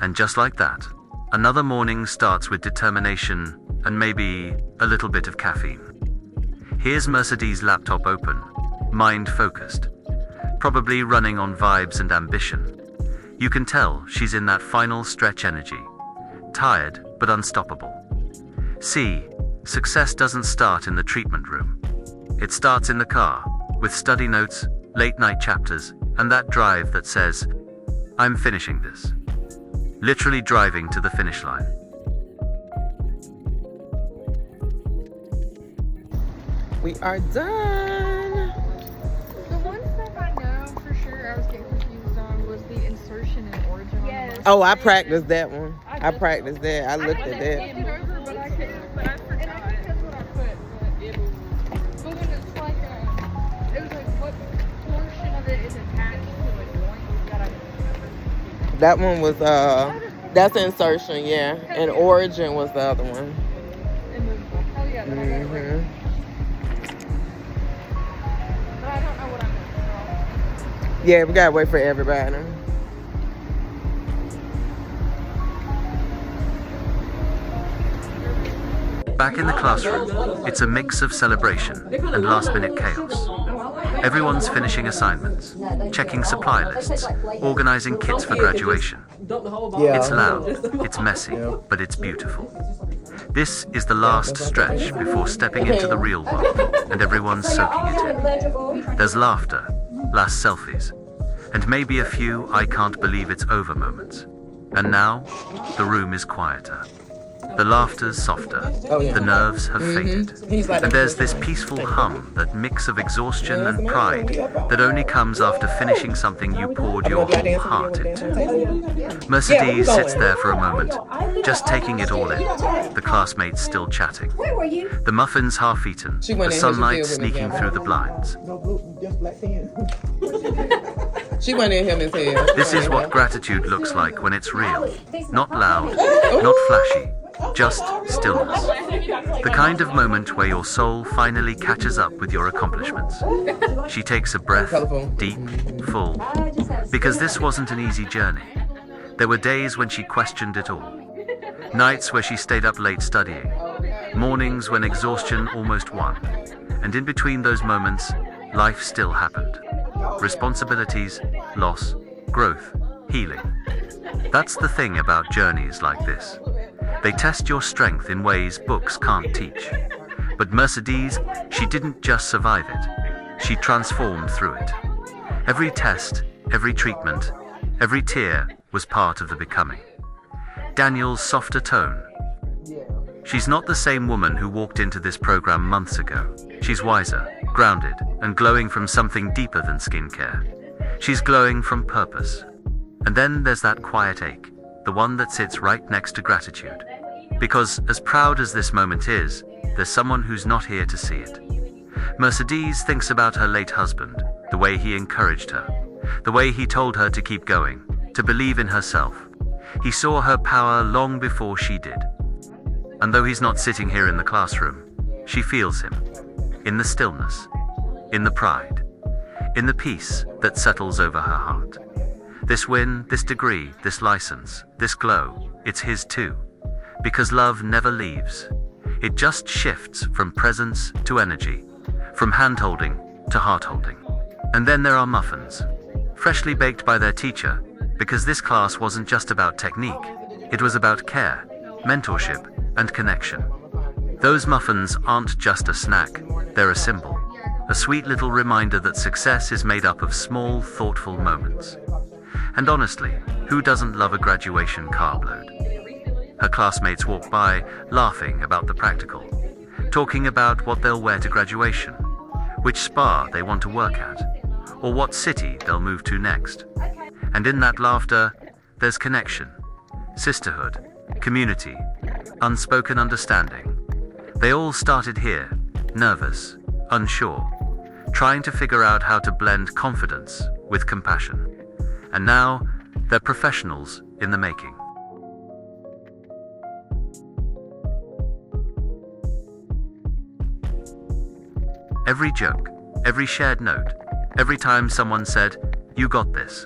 And just like that, another morning starts with determination and maybe a little bit of caffeine. Here's Mercedes' laptop open, mind focused, probably running on vibes and ambition. You can tell she's in that final stretch energy, tired but unstoppable. See, success doesn't start in the treatment room. It starts in the car, with study notes, late night chapters, and that drive that says, "I'm finishing this." Literally driving to the finish line. We are done. The one stuff I know for sure I was getting confused on was the insertion and origin. Yes. Oh, I practiced that one. I practiced that. I looked at I that. looked it over, but I couldn't. But I forgot. And I think that's what I put. But when it's like it was like what portion of it is attached to the joint that I don't remember. That one was that's insertion, yeah. And origin was the other one. Immovable. Hell yeah, then I got it right. But I don't know what I meant. Yeah, we gotta wait for everybody. Back in the classroom, it's a mix of celebration and last-minute chaos. Everyone's finishing assignments, checking supply lists, organizing kits for graduation. It's loud, it's messy, but it's beautiful. This is the last stretch before stepping into the real world, and everyone's soaking it in. There's laughter, last selfies, and maybe a few "I can't believe it's over" moments. And now, the room is quieter. The laughter's softer, the nerves have faded, and there's this peaceful hum, that mix of exhaustion and pride that only comes after finishing something you poured your whole heart into. Mercedes sits there for a moment, just taking it all in, the classmates still chatting. The muffins half eaten, the sunlight sneaking through the blinds. She went in him as hell. This is what gratitude looks like when it's real, not loud, not flashy. Just stillness. The kind of moment where your soul finally catches up with your accomplishments. She takes a breath, deep, full, because this wasn't an easy journey. There were days when she questioned it all. Nights where she stayed up late studying. Mornings when exhaustion almost won. And in between those moments, life still happened. Responsibilities, loss, growth, healing. That's the thing about journeys like this. They test your strength in ways books can't teach. But Mercedes, she didn't just survive it. She transformed through it. Every test, every treatment, every tear was part of the becoming. Daniel's softer tone. She's not the same woman who walked into this program months ago. She's wiser, grounded, and glowing from something deeper than skincare. She's glowing from purpose. And then there's that quiet ache, the one that sits right next to gratitude. Because as proud as this moment is, there's someone who's not here to see it. Mercedes thinks about her late husband, the way he encouraged her, the way he told her to keep going, to believe in herself. He saw her power long before she did. And though he's not sitting here in the classroom, she feels him, in the stillness, in the pride, in the peace that settles over her heart. This win, this degree, this license, this glow, it's his too. Because love never leaves. It just shifts from presence to energy, from hand-holding to heart-holding. And then there are muffins, freshly baked by their teacher, because this class wasn't just about technique, it was about care, mentorship, and connection. Those muffins aren't just a snack, they're a symbol, a sweet little reminder that success is made up of small, thoughtful moments. And honestly, who doesn't love a graduation carb load? Her classmates walk by, laughing about the practical, talking about what they'll wear to graduation, which spa they want to work at, or what city they'll move to next. And in that laughter, there's connection, sisterhood, community, unspoken understanding. They all started here, nervous, unsure, trying to figure out how to blend confidence with compassion. And now, they're professionals in the making. Every joke, every shared note, every time someone said, "You got this,"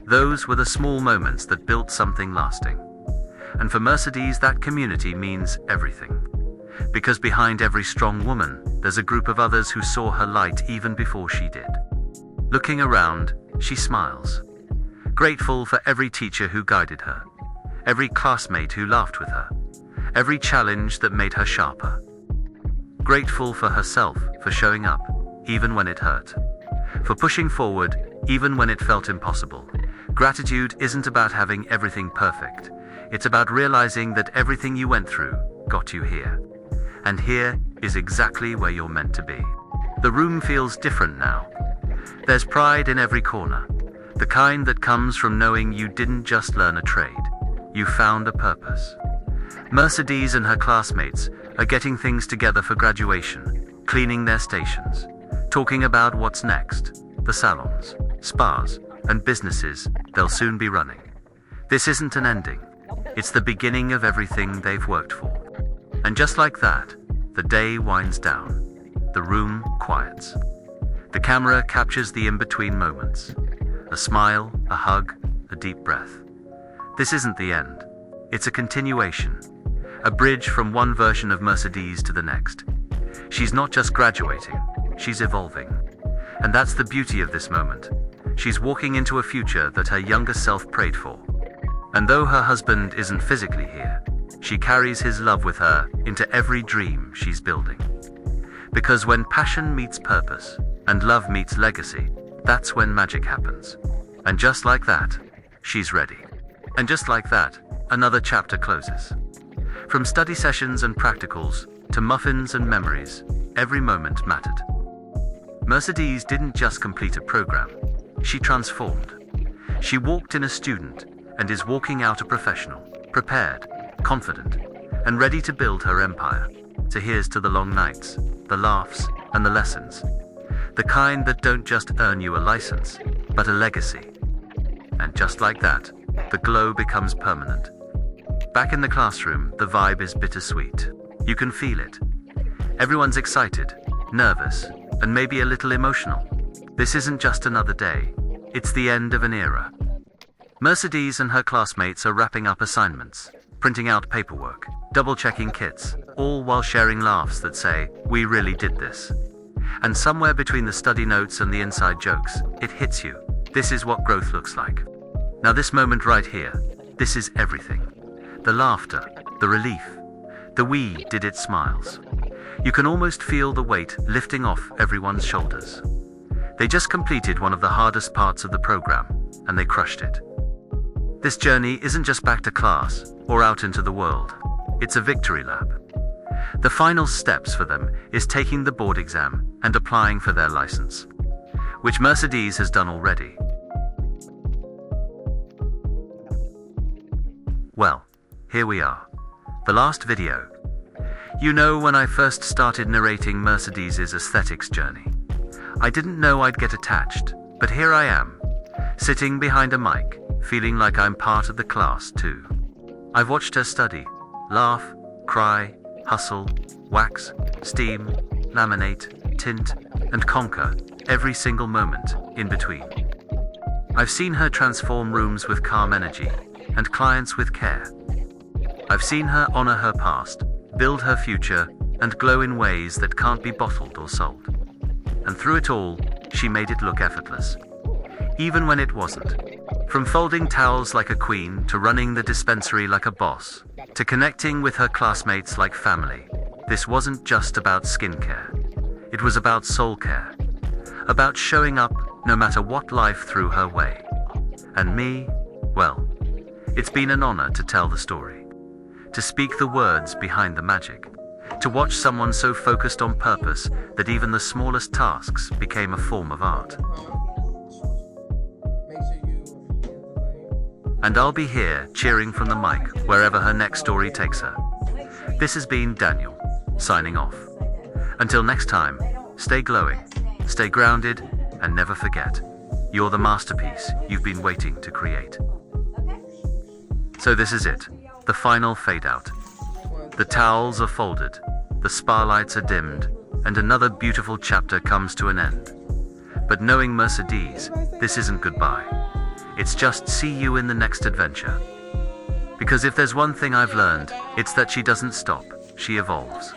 Those were the small moments that built something lasting. And for Mercedes, that community means everything. Because behind every strong woman, there's a group of others who saw her light even before she did. Looking around, she smiles, grateful for every teacher who guided her, every classmate who laughed with her, every challenge that made her sharper. Grateful for herself for showing up, even when it hurt, for pushing forward, even when it felt impossible. Gratitude isn't about having everything perfect. It's about realizing that everything you went through got you here. And here is exactly where you're meant to be. The room feels different now. There's pride in every corner, the kind that comes from knowing you didn't just learn a trade, you found a purpose. Mercedes and her classmates are getting things together for graduation, cleaning their stations, talking about what's next, the salons, spas, and businesses they'll soon be running. This isn't an ending. It's the beginning of everything they've worked for. And just like that, the day winds down. The room quiets. The camera captures the in-between moments. A smile, a hug, a deep breath. This isn't the end. It's a continuation. A bridge from one version of Mercedes to the next. She's not just graduating, she's evolving. And that's the beauty of this moment. She's walking into a future that her younger self prayed for. And though her husband isn't physically here, she carries his love with her into every dream she's building. Because when passion meets purpose and love meets legacy, that's when magic happens. And just like that, she's ready. And just like that, another chapter closes. From study sessions and practicals to muffins and memories, every moment mattered. Mercedes didn't just complete a program, she transformed. She walked in a student and is walking out a professional, prepared, confident, and ready to build her empire. So here's to the long nights, the laughs, and the lessons. The kind that don't just earn you a license, but a legacy. And just like that, the glow becomes permanent. Back in the classroom, the vibe is bittersweet. You can feel it. Everyone's excited, nervous, and maybe a little emotional. This isn't just another day. It's the end of an era. Mercedes and her classmates are wrapping up assignments, printing out paperwork, double-checking kits, all while sharing laughs that say, "We really did this." And somewhere between the study notes and the inside jokes, it hits you. This is what growth looks like. Now this moment right here, this is everything. The laughter, the relief, the "we did it" smiles. You can almost feel the weight lifting off everyone's shoulders. They just completed one of the hardest parts of the program, and they crushed it. This journey isn't just back to class or out into the world. It's a victory lap. The final steps for them is taking the board exam and applying for their license, which Mercedes has done already. Well, here we are. The last video. You know, when I first started narrating Mercedes's aesthetics journey, I didn't know I'd get attached, but here I am, sitting behind a mic, feeling like I'm part of the class too. I've watched her study, laugh, cry, hustle, wax, steam, laminate, tint, and conquer every single moment in between. I've seen her transform rooms with calm energy and clients with care. I've seen her honor her past, build her future, and glow in ways that can't be bottled or sold. And through it all, she made it look effortless. Even when it wasn't. From folding towels like a queen, to running the dispensary like a boss, to connecting with her classmates like family, this wasn't just about skincare. It was about soul care. About showing up no matter what life threw her way. And me, well, it's been an honor to tell the story. To speak the words behind the magic. To watch someone so focused on purpose that even the smallest tasks became a form of art. And I'll be here cheering from the mic wherever her next story takes her. This has been Daniel, signing off. Until next time, stay glowing, stay grounded, and never forget, you're the masterpiece you've been waiting to create. So this is it, the final fade out. The towels are folded, the spotlights are dimmed, and another beautiful chapter comes to an end. But knowing Mercedes, this isn't goodbye. It's just see you in the next adventure. Because if there's one thing I've learned, it's that she doesn't stop, she evolves.